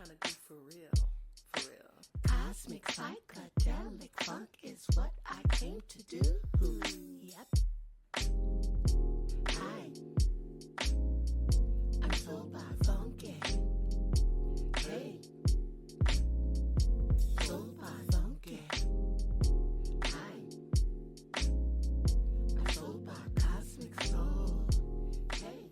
kind of do for real. Cosmic psychedelic funk is what I came to do. Yep. I'm so by funky. Hey. So by funky. I'm so by cosmic soul. Hey.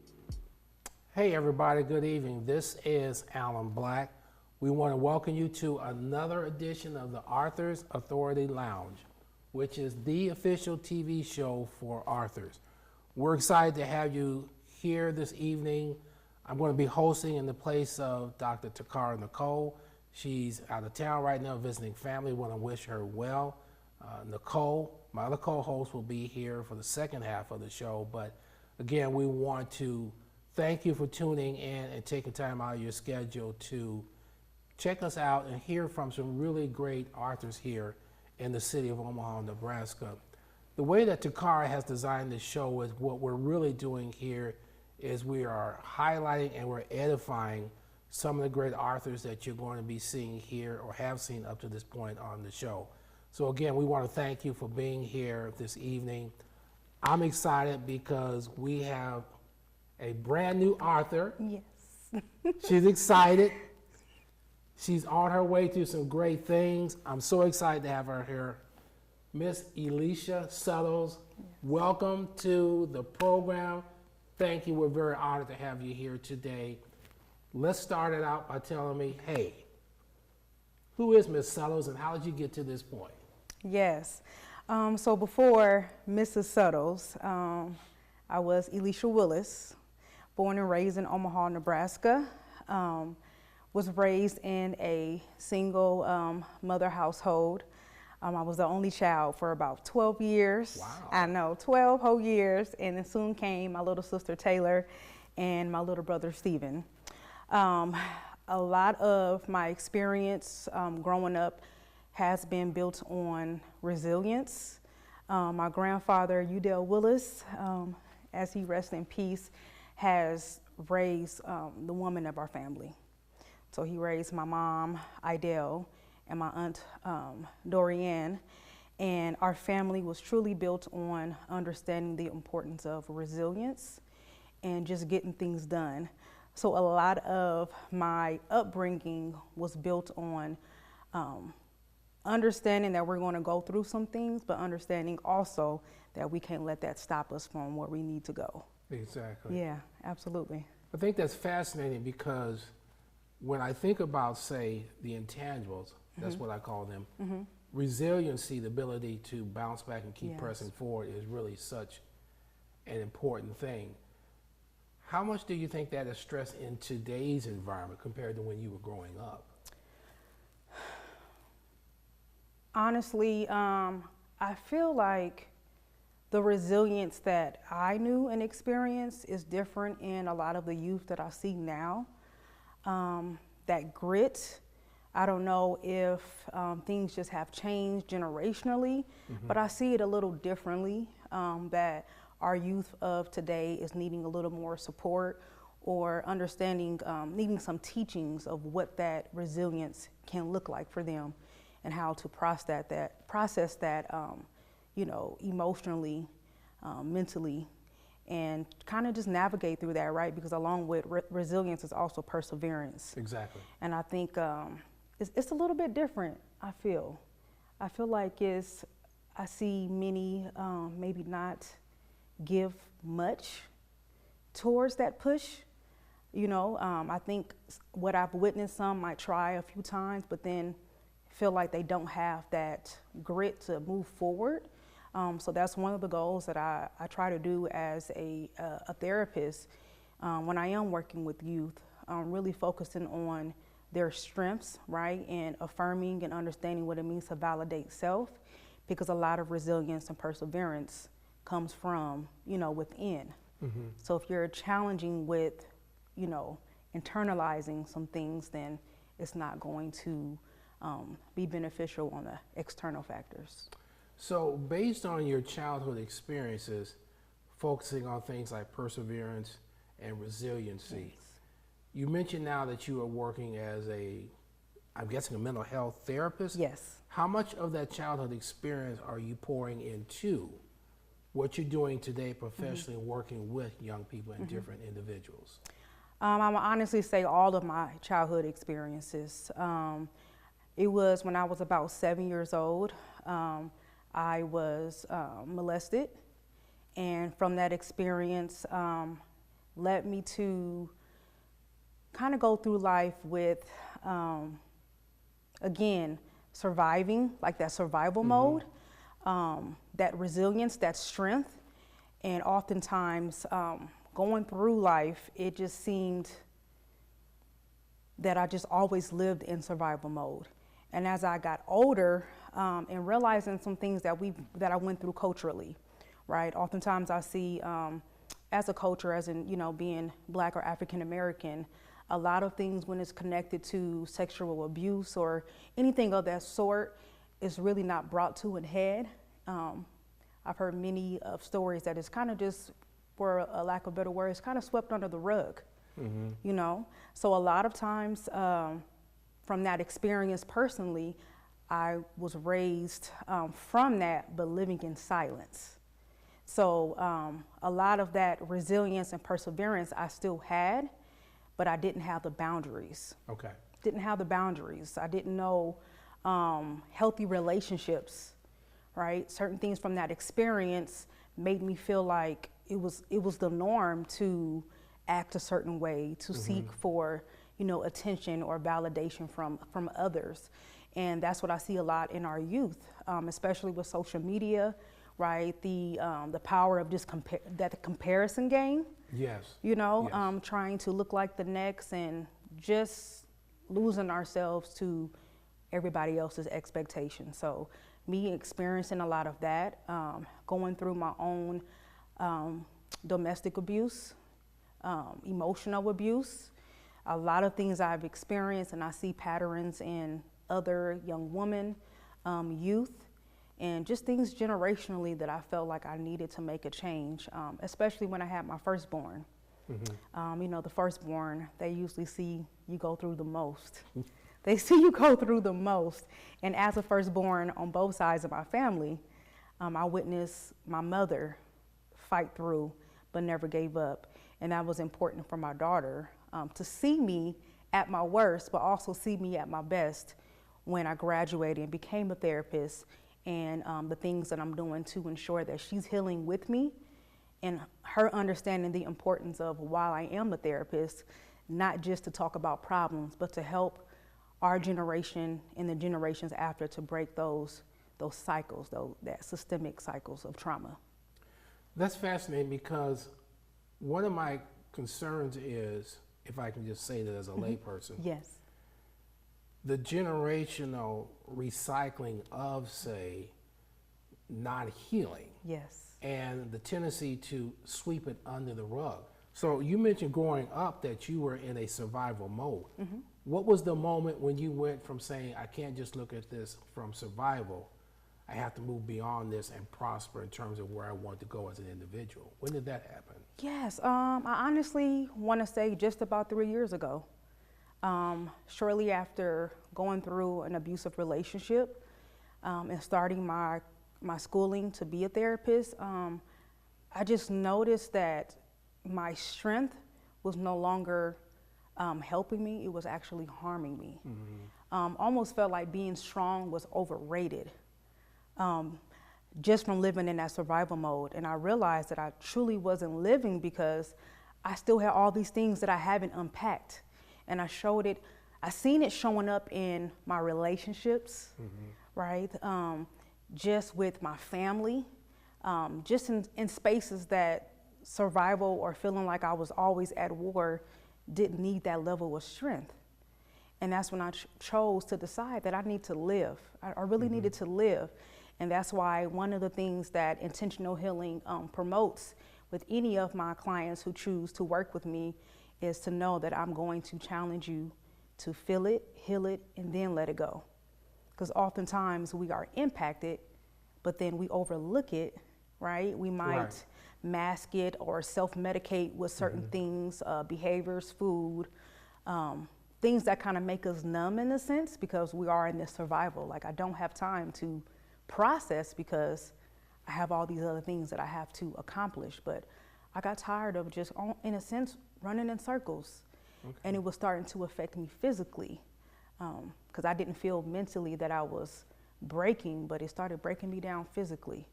Hey everybody, good evening. This is Alan Black. We want to welcome you to another edition of the Arthur's Authority Lounge, which is the official TV show for Arthur's. We're excited to have you here this evening. I'm going to be hosting in the place of Dr. Takara Nicole. She's out of town right now visiting family. We want to wish her well. Nicole, my other co-host, will be here for the second half of the show. But again, we want to thank you for tuning in and taking time out of your schedule to check us out and hear from some really great authors here in the city of Omaha, Nebraska. The way that Takara has designed this show is what we're really doing here is we are highlighting and we're edifying some of the great authors that you're going to be seeing here or have seen up to this point on the show. So again, we want to thank you for being here this evening. I'm excited because we have a brand new author. Yes. She's excited. She's on her way to some great things. I'm so excited to have her here. Miss Elisha Suttles, welcome to the program. Thank you. We're very honored to have you here today. Let's start it out by telling me, hey, who is Miss Suttles and how did you get to this point? Yes. So before Mrs. Suttles, I was Elisha Willis, born and raised in Omaha, Nebraska. Was raised in a single mother household. I was the only child for about 12 years. Wow. I know, 12 whole years. And then soon came my little sister Taylor and my little brother Stephen. A lot of my experience growing up has been built on resilience. My grandfather, Udell Willis, as he rests in peace, has raised the woman of our family. So he raised my mom, Idell, and my aunt, Dorianne. And our family was truly built on understanding the importance of resilience and just getting things done. So a lot of my upbringing was built on understanding that we're going to go through some things, but understanding also that we can't let that stop us from where we need to go. Exactly. Yeah, absolutely. I think that's fascinating because when I think about, say, the intangibles, that's what I call them, resiliency, the ability to bounce back and keep pressing forward is really such an important thing. How much do you think that is stressed in today's environment compared to when you were growing up? Honestly, I feel like the resilience that I knew and experienced is different in a lot of the youth that I see now. That grit, I don't know if things just have changed generationally, but I see it a little differently, that our youth of today is needing a little more support or understanding, needing some teachings of what that resilience can look like for them and how to process that, emotionally, mentally, and kind of just navigate through that, right? Because along with resilience is also perseverance. Exactly. And I think it's a little bit different, I feel. I feel like I see many maybe not give much towards that push. I think what I've witnessed, some might try a few times, but then feel like they don't have that grit to move forward. So that's one of the goals that I try to do as a therapist when I am working with youth, really focusing on their strengths, right, and affirming and understanding what it means to validate self, because a lot of resilience and perseverance comes from, within. So if you're challenging with, internalizing some things, then it's not going to be beneficial on the external factors. So based on your childhood experiences, focusing on things like perseverance and resiliency, You mentioned now that you are working as I'm guessing a mental health therapist. Yes. How much of that childhood experience are you pouring into what you're doing today professionally, working with young people and different individuals? I will honestly say all of my childhood experiences. It was when I was about 7 years old. I was molested, and from that experience led me to kind of go through life with, again, surviving, like that survival mode, that resilience, that strength, and oftentimes going through life, it just seemed that I just always lived in survival mode. And as I got older and realizing some things that I went through culturally, right? Oftentimes I see as a culture, as in, being Black or African American, a lot of things when it's connected to sexual abuse or anything of that sort is really not brought to a head. I've heard many of stories that it's kind of just, for a lack of better words, kind of swept under the rug, So a lot of times from that experience personally, I was raised from that, but living in silence. So a lot of that resilience and perseverance I still had, but I didn't have the boundaries. Okay. Didn't have the boundaries. I didn't know healthy relationships, right? Certain things from that experience made me feel like it was the norm to act a certain way, to seek for, attention or validation from others. And that's what I see a lot in our youth, especially with social media, right? The power of just the comparison game. Yes. Yes. Trying to look like the next and just losing ourselves to everybody else's expectations. So me experiencing a lot of that, going through my own domestic abuse, emotional abuse, a lot of things I've experienced, and I see patterns in other young women, youth, and just things generationally that I felt like I needed to make a change, especially when I had my firstborn. The firstborn, they usually see you go through the most. They see you go through the most. And as a firstborn on both sides of my family, I witnessed my mother fight through but never gave up. And that was important for my daughter to see me at my worst, but also see me at my best when I graduated and became a therapist, and the things that I'm doing to ensure that she's healing with me, and her understanding the importance of why I am a therapist, not just to talk about problems, but to help our generation and the generations after to break those cycles, that systemic cycles of trauma. That's fascinating, because one of my concerns is, if I can just say that as a layperson, Yes. the generational recycling of, say, not healing. Yes. And the tendency to sweep it under the rug. So you mentioned growing up that you were in a survival mode. What was the moment when you went from saying, I can't just look at this from survival, I have to move beyond this and prosper in terms of where I want to go as an individual? When did that happen? Yes, I honestly want to say just about 3 years ago. Shortly after going through an abusive relationship and starting my schooling to be a therapist, I just noticed that my strength was no longer helping me, it was actually harming me. Almost felt like being strong was overrated. Just from living in that survival mode. And I realized that I truly wasn't living because I still had all these things that I haven't unpacked. And I seen it showing up in my relationships, right? Just with my family, just in spaces that survival or feeling like I was always at war didn't need that level of strength. And that's when I chose to decide that I need to live. I really needed to live. And that's why one of the things that intentional healing promotes with any of my clients who choose to work with me is to know that I'm going to challenge you to feel it, heal it, and then let it go. Because oftentimes we are impacted, but then we overlook it, right? We might mask it or self-medicate with certain things, behaviors, food, things that kind of make us numb in a sense, because we are in this survival. Like, I don't have time to process because I have all these other things that I have to accomplish. But I got tired of just, in a sense, running in circles. Okay. And it was starting to affect me physically, because I didn't feel mentally that I was breaking, but it started breaking me down physically.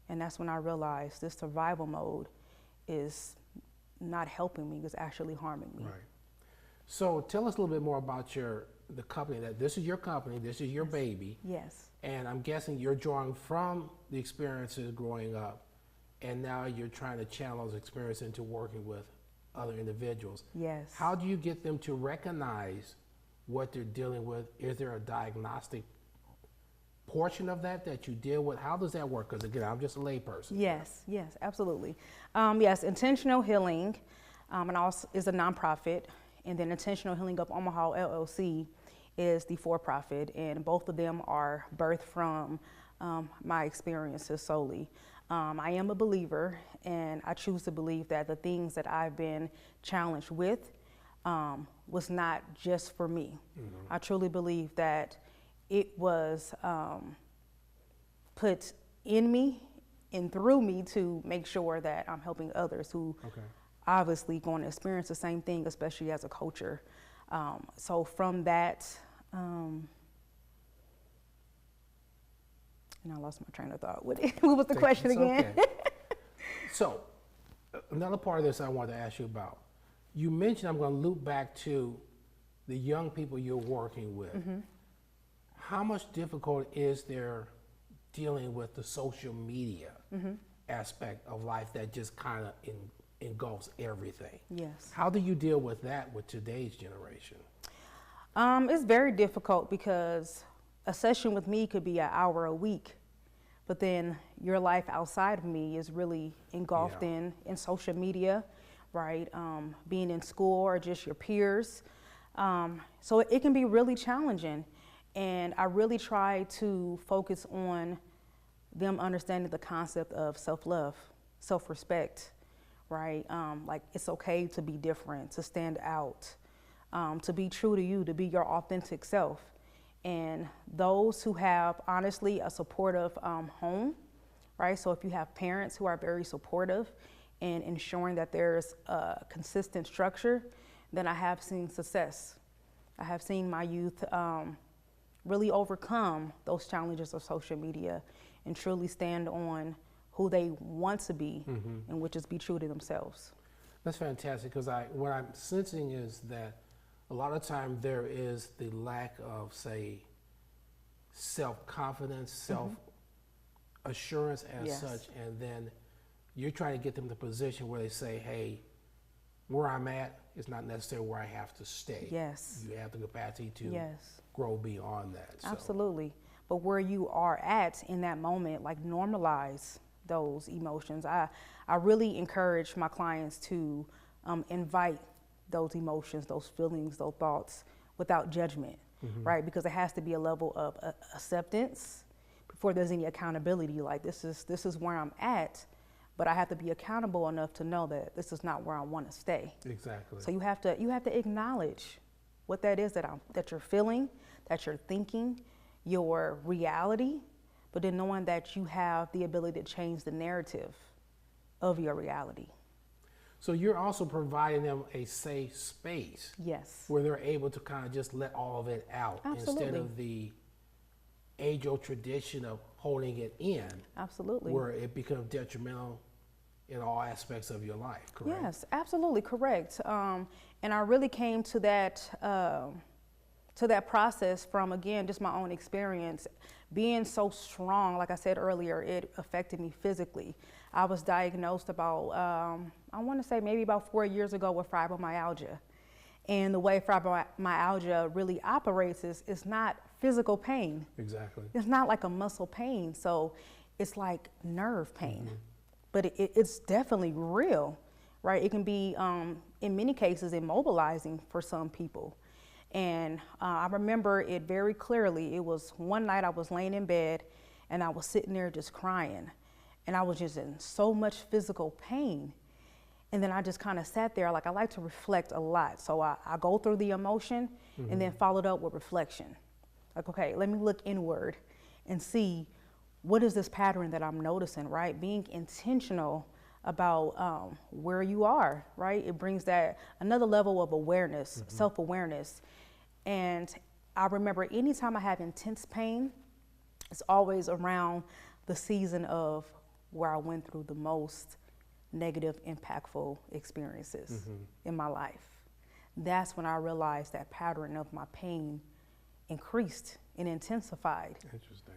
And that's when I realized this survival mode is not helping me, it's actually harming me. Right. So tell us a little bit more about the company. That this is your company, this is your baby. Yes. And I'm guessing you're drawing from the experiences growing up, and now you're trying to channel those experiences into working with other individuals. Yes. How do you get them to recognize what they're dealing with? Is there a diagnostic portion of that you deal with? How does that work? Because again, I'm just a layperson. Yes, absolutely. Yes, Intentional Healing and also is a nonprofit, and then Intentional Healing of Omaha LLC is the for-profit, and both of them are birthed from my experiences solely. I am a believer, and I choose to believe that the things that I've been challenged with was not just for me. Mm-hmm. I truly believe that it was put in me and through me to make sure that I'm helping others who obviously going to experience the same thing, especially as a culture. So from that, and I lost my train of thought. What was the question again? Okay. So another part of this I wanted to ask you about. You mentioned, I'm going to loop back to the young people you're working with. Mm-hmm. How much difficult is there dealing with the social media aspect of life that just kind of engulfs everything? Yes. How do you deal with that with today's generation? It's very difficult because a session with me could be an hour a week, but then your life outside of me is really engulfed in social media, right? Being in school or just your peers. So it can be really challenging. And I really try to focus on them understanding the concept of self-love, self-respect, right? Like, it's okay to be different, to stand out, to be true to you, to be your authentic self. And those who have, honestly, a supportive home, right? So if you have parents who are very supportive and ensuring that there's a consistent structure, then I have seen success. I have seen my youth really overcome those challenges of social media and truly stand on who they want to be, and which is be true to themselves. That's fantastic, because what I'm sensing is that a lot of time there is the lack of, say, self-confidence, self-assurance as such, and then you're trying to get them to a position where they say, hey, where I'm at is not necessarily where I have to stay. Yes. You have the capacity to grow beyond that. So. Absolutely. But where you are at in that moment, like, normalize those emotions. I really encourage my clients to invite those emotions, those feelings, those thoughts without judgment, right? Because it has to be a level of acceptance before there's any accountability. Like, this is where I'm at, but I have to be accountable enough to know that this is not where I want to stay. Exactly. So you have to acknowledge what that is that you're feeling, that you're thinking, your reality, but then knowing that you have the ability to change the narrative of your reality. So you're also providing them a safe space. Yes. Where they're able to kind of just let all of it out. Absolutely. Instead of the age-old tradition of holding it in. Absolutely. Where it becomes detrimental in all aspects of your life, correct? Yes, absolutely correct. And I really came to that process from, again, just my own experience. Being so strong, like I said earlier, it affected me physically. I was diagnosed about, I want to say maybe about 4 years ago with fibromyalgia. And the way fibromyalgia really operates is it's not physical pain. Exactly. It's not like a muscle pain. So it's like nerve pain. But it's definitely real, right? It can be, in many cases, immobilizing for some people. And I remember it very clearly. It was one night I was laying in bed and I was sitting there just crying. And I was just in so much physical pain. And then I just kind of sat there. Like, I like to reflect a lot. So I go through the emotion and then followed up with reflection. Like, okay, let me look inward and see what is this pattern that I'm noticing, right? Being intentional about where you are, right? It brings that another level of awareness, self-awareness. And I remember anytime I have intense pain, it's always around the season of where I went through the most negative, impactful experiences in my life. That's when I realized that pattern of my pain increased and intensified. Interesting.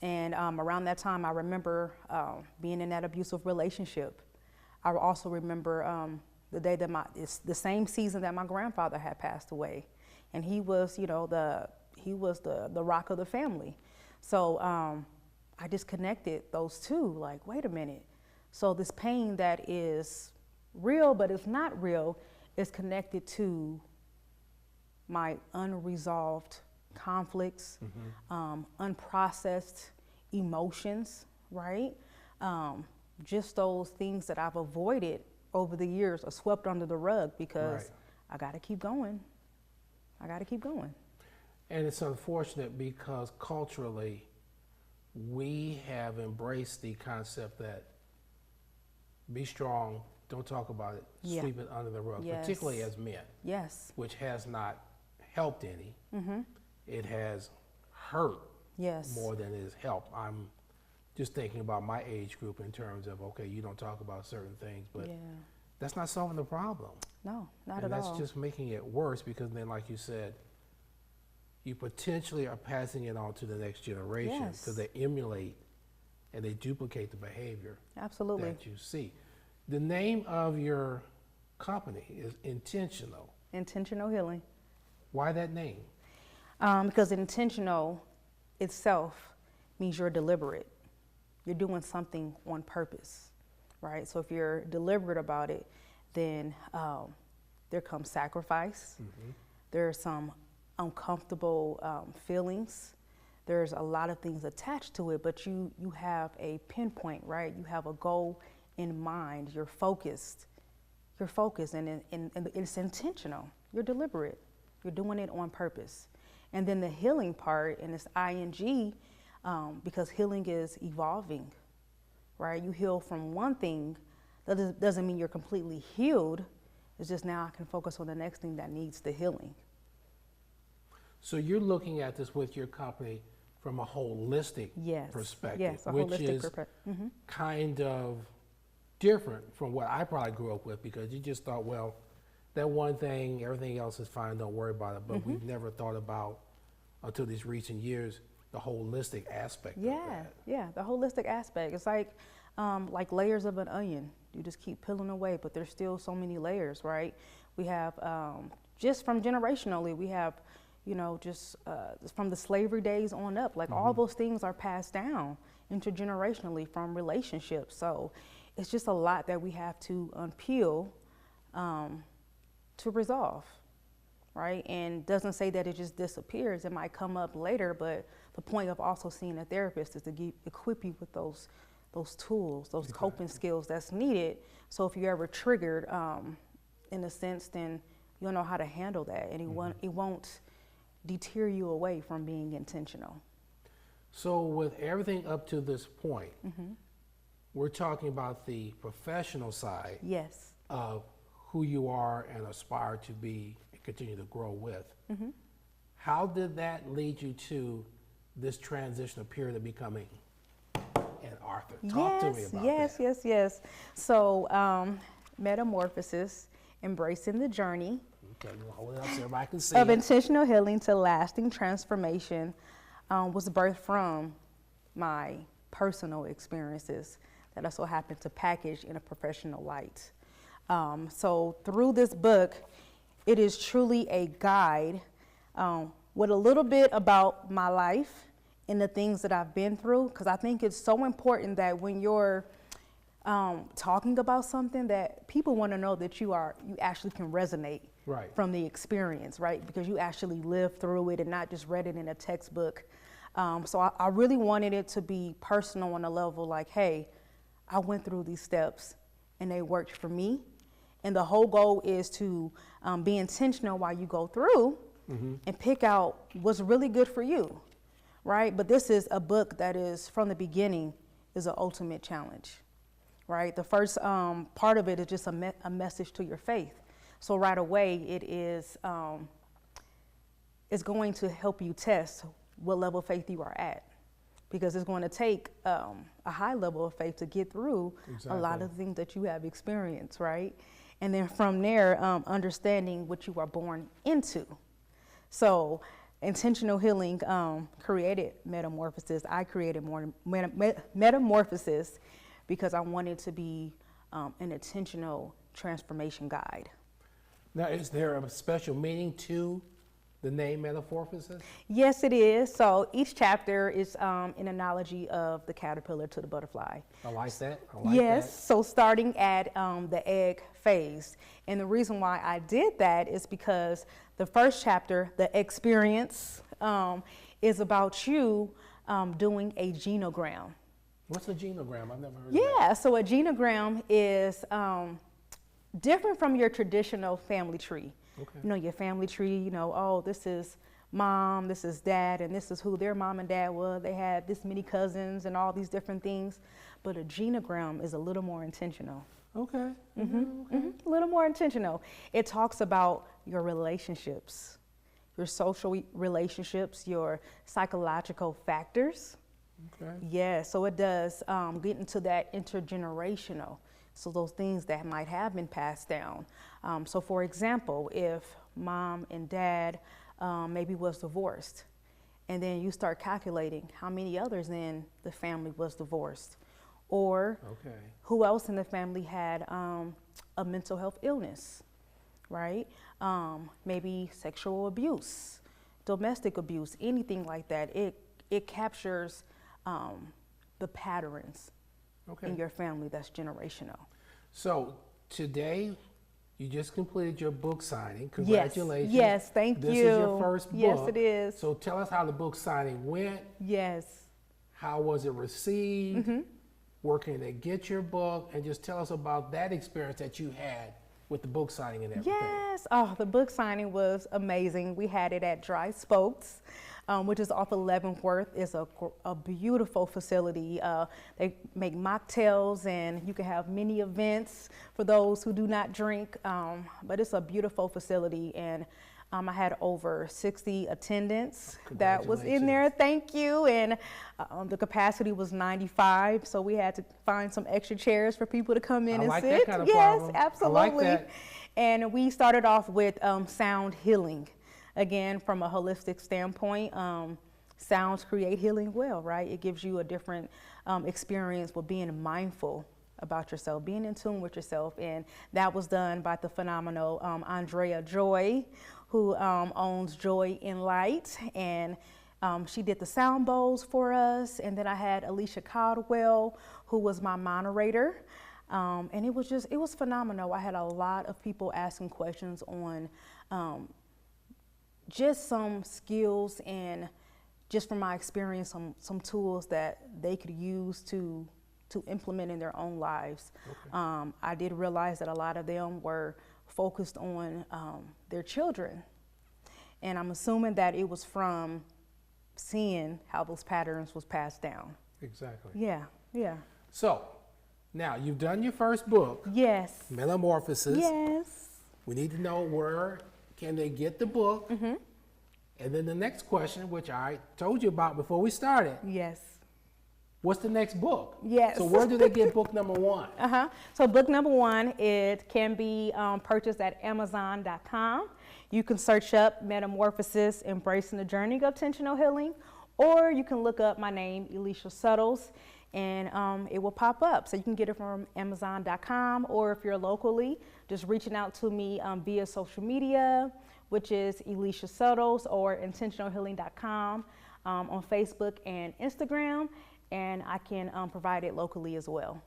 And around that time, I remember being in that abusive relationship. I also remember the day that it's the same season that my grandfather had passed away, and he was, you know, the rock of the family. So I just connected those two. Like, wait a minute. So this pain that is real, but it's not real, is connected to my unresolved conflicts, unprocessed emotions, right? Just those things that I've avoided over the years or swept under the rug because I got to keep going. I got to keep going. And it's unfortunate because culturally, we have embraced the concept that be strong, don't talk about it, sweep it under the rug, particularly as men. Yes. Which has not helped any. It has hurt more than it has helped. I'm just thinking about my age group in terms of, okay, you don't talk about certain things, but that's not solving the problem. No, not and at that's all. just making it worse because then, like you said, you potentially are passing it on to the next generation because they emulate and they duplicate the behavior Absolutely. that you see. The name of your company is Intentional. Intentional healing. Why that name? Because intentional itself means you're deliberate. You're doing something on purpose, right? So if you're deliberate about it, then there comes sacrifice. There's some uncomfortable feelings. There's a lot of things attached to it, but you have a pinpoint, right? You have a goal in mind. You're focused. And it's intentional. You're deliberate. You're doing it on purpose. And then the healing part, and it's ING, because healing is evolving, right? You heal from one thing. That doesn't mean you're completely healed. It's just now I can focus on the next thing that needs the healing. So you're looking at this with your company from a holistic perspective, yes, a which holistic is perspective. kind of different from what I probably grew up with because you just thought, well, that one thing, everything else is fine, don't worry about it. But we've never thought about, until these recent years, the holistic aspect of that. Yeah, the holistic aspect. It's like layers of an onion. You just keep peeling away, but there's still so many layers, right? We have, just from generationally, we have, you know, just from the slavery days on up, like all those things are passed down intergenerationally from relationships. So it's just a lot that we have to unpeel to resolve, right? And doesn't say that it just disappears. It might come up later, but the point of also seeing a therapist is to equip you with those tools, those coping skills that's needed. So if you're ever triggered, in a sense, then you'll know how to handle that, and it won't deter you away from being intentional. So with everything up to this point, we're talking about the professional side of who you are and aspire to be and continue to grow with. How did that lead you to this transitional period of becoming an author? Talk to me about that. Yes. So metamorphosis, embracing the journey Okay, we'll hold it up so everybody can see of it. intentional healing to lasting transformation was birthed from my personal experiences that I so happened to package in a professional light. So through this book, it is truly a guide with a little bit about my life and the things that I've been through, because I think it's so important that when you're talking about something, that people want to know that you actually can resonate from the experience, right? Because you actually lived through it and not just read it in a textbook. So I really wanted it to be personal on a level like, hey, I went through these steps and they worked for me. And the whole goal is to be intentional while you go through and pick out what's really good for you, right? But this is a book that is, from the beginning, is an ultimate challenge, right? The first part of it is just a message to your faith. So right away, it is it's going to help you test what level of faith you are at, because it's going to take a high level of faith to get through a lot of things that you have experienced, right? And then from there, understanding what you are born into. So intentional healing created Metamorphosis. I created Metamorphosis because I wanted to be an intentional transformation guide. Now, is there a special meaning to the name Metamorphosis? Yes, it is. So each chapter is an analogy of the caterpillar to the butterfly. I like that. I like Yes, that. so starting at the egg phase. And the reason why I did that is because the first chapter, the experience, is about you doing a genogram. What's a genogram? I've never heard of that. Yeah, so a genogram is different from your traditional family tree. Okay. You know, your family tree, you know, oh, this is mom, this is dad, and this is who their mom and dad were. They had this many cousins and all these different things. But a genogram is a little more intentional. Okay. A little more intentional. It talks about your relationships, your social relationships, your psychological factors. Okay. Yeah, so it does get into that intergenerational. So those things that might have been passed down. So for example, if mom and dad maybe was divorced, and then you start calculating how many others in the family was divorced, or who else in the family had a mental health illness, right? Maybe sexual abuse, domestic abuse, anything like that. It captures the patterns in your family that's generational. So today, you just completed your book signing. Congratulations. Yes, thank you. This is your first book. Yes, it is. So tell us how the book signing went. Yes. How was it received? Where can they get your book? And just tell us about that experience that you had with the book signing and everything. Yes. Oh, the book signing was amazing. We had it at Dry Spokes, which is off of Leavenworth. It's a beautiful facility. They make mocktails, and you can have many events for those who do not drink. But it's a beautiful facility, and I had over 60 attendants that was in there. Thank you. And the capacity was 95, so we had to find some extra chairs for people to come in and like sit. That kind of yes, problem. absolutely. I like that. And we started off with sound healing. Again, from a holistic standpoint, sounds create healing well, right? It gives you a different experience with being mindful about yourself, being in tune with yourself. And that was done by the phenomenal Andrea Joy, who owns Joy in Light. And she did the sound bowls for us. And then I had Elisha Caldwell, who was my moderator. And it was phenomenal. I had a lot of people asking questions on just some skills and just from my experience, some tools that they could use to implement in their own lives. Okay. I did realize that a lot of them were focused on their children. And I'm assuming that it was from seeing how those patterns was passed down. Exactly. Yeah, yeah. So, now you've done your first book. Yes. Metamorphosis. Yes. We need to know where can they get the book. And then the next question, which I told you about before we started. Yes. What's the next book? Yes. So where do they get book number one? So book number one, it can be purchased at Amazon.com. You can search up Metamorphosis, Embracing the Journey of Intentional Healing, or you can look up my name, Elisha Suttles, and it will pop up. So you can get it from Amazon.com, or if you're locally, just reaching out to me via social media, which is Elisha Suttles, or intentionalhealing.com on Facebook and Instagram. And I can provide it locally as well.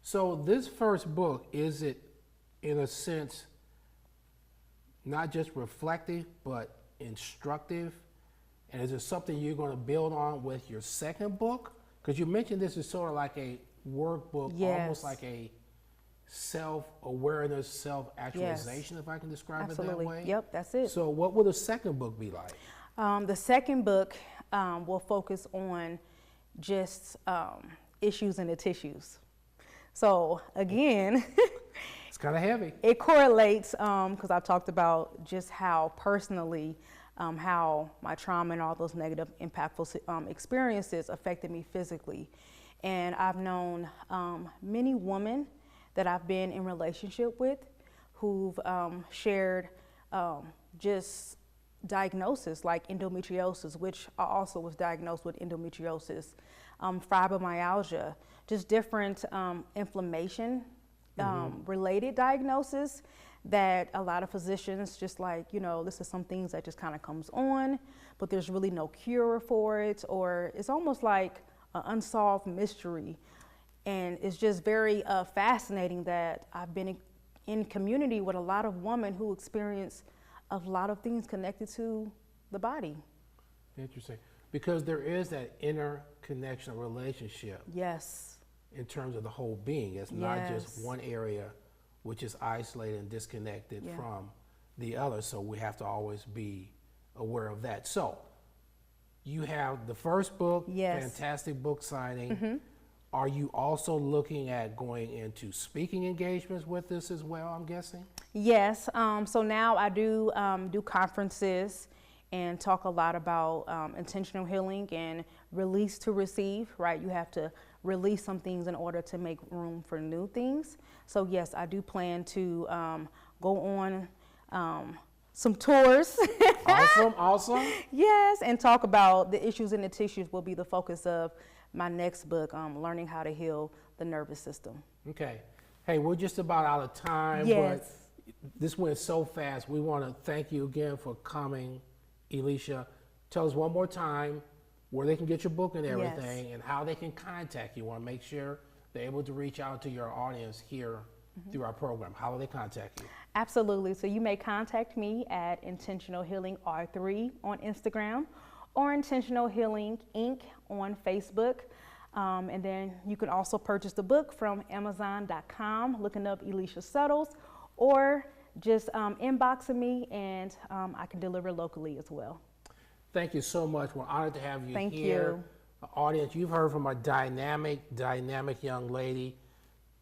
So this first book, is it, in a sense, not just reflective, but instructive? And is it something you're going to build on with your second book? Because you mentioned this is sort of like a workbook, Yes. almost like a self-awareness, self-actualization, if I can describe Absolutely. it that way. Yep, that's it. So what will the second book be like? The second book will focus on just issues in the tissues. So again, It's kind of heavy. it correlates because I talked about just how personally, how my trauma and all those negative, impactful experiences affected me physically. And I've known many women that I've been in relationship with who've shared just diagnosis like endometriosis, which I also was diagnosed with endometriosis, fibromyalgia, just different inflammation related diagnosis that a lot of physicians just like, this is some things that just kind of comes on, but there's really no cure for it, or it's almost like an unsolved mystery. And it's just very fascinating that I've been in community with a lot of women who experience a lot of things connected to the body. Interesting. Because there is that inner connection relationship. Yes. In terms of the whole being. It's not just Yes. one area which is isolated and disconnected Yeah. from the other. So we have to always be aware of that. So you have the first book, Yes. fantastic book signing. Are you also looking at going into speaking engagements with this as well, I'm guessing? Yes. So now I do conferences and talk a lot about intentional healing and release to receive, right? You have to release some things in order to make room for new things. So yes, I do plan to go on some tours. Awesome. Yes, and talk about the issues in the tissues will be the focus of my next book, Learning How to Heal the Nervous System. Okay. Hey, we're just about out of time, Yes. but this went so fast. We want to thank you again for coming, Elisha. Tell us one more time where they can get your book and everything, and how they can contact you. We want to make sure they're able to reach out to your audience here through our program. How will they contact you? Absolutely. So you may contact me at Intentional Healing R3 on Instagram or Intentional Healing Inc. on Facebook. And then you can also purchase the book from Amazon.com, looking up Elisha Suttles, or just inboxing me, and I can deliver locally as well. Thank you so much. We're honored to have you Thank here. you. Audience, you've heard from a dynamic young lady.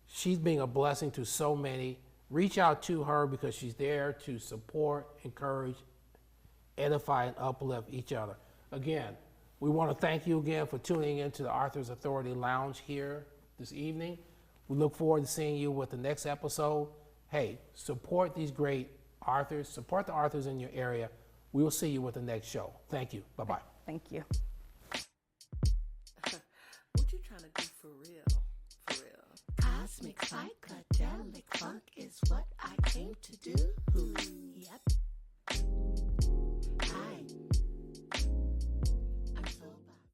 She's being a blessing to so many. Reach out to her because she's there to support, encourage, edify, and uplift each other. Again, we want to thank you again for tuning into the Arthur's Authority Lounge here this evening. We look forward to seeing you with the next episode. Hey, support these great authors, support the authors in your area. We will see you with the next show. Thank you. Bye-bye. Thank you. What you trying to do for real? For real. Cosmic psychedelic funk is what I came to do.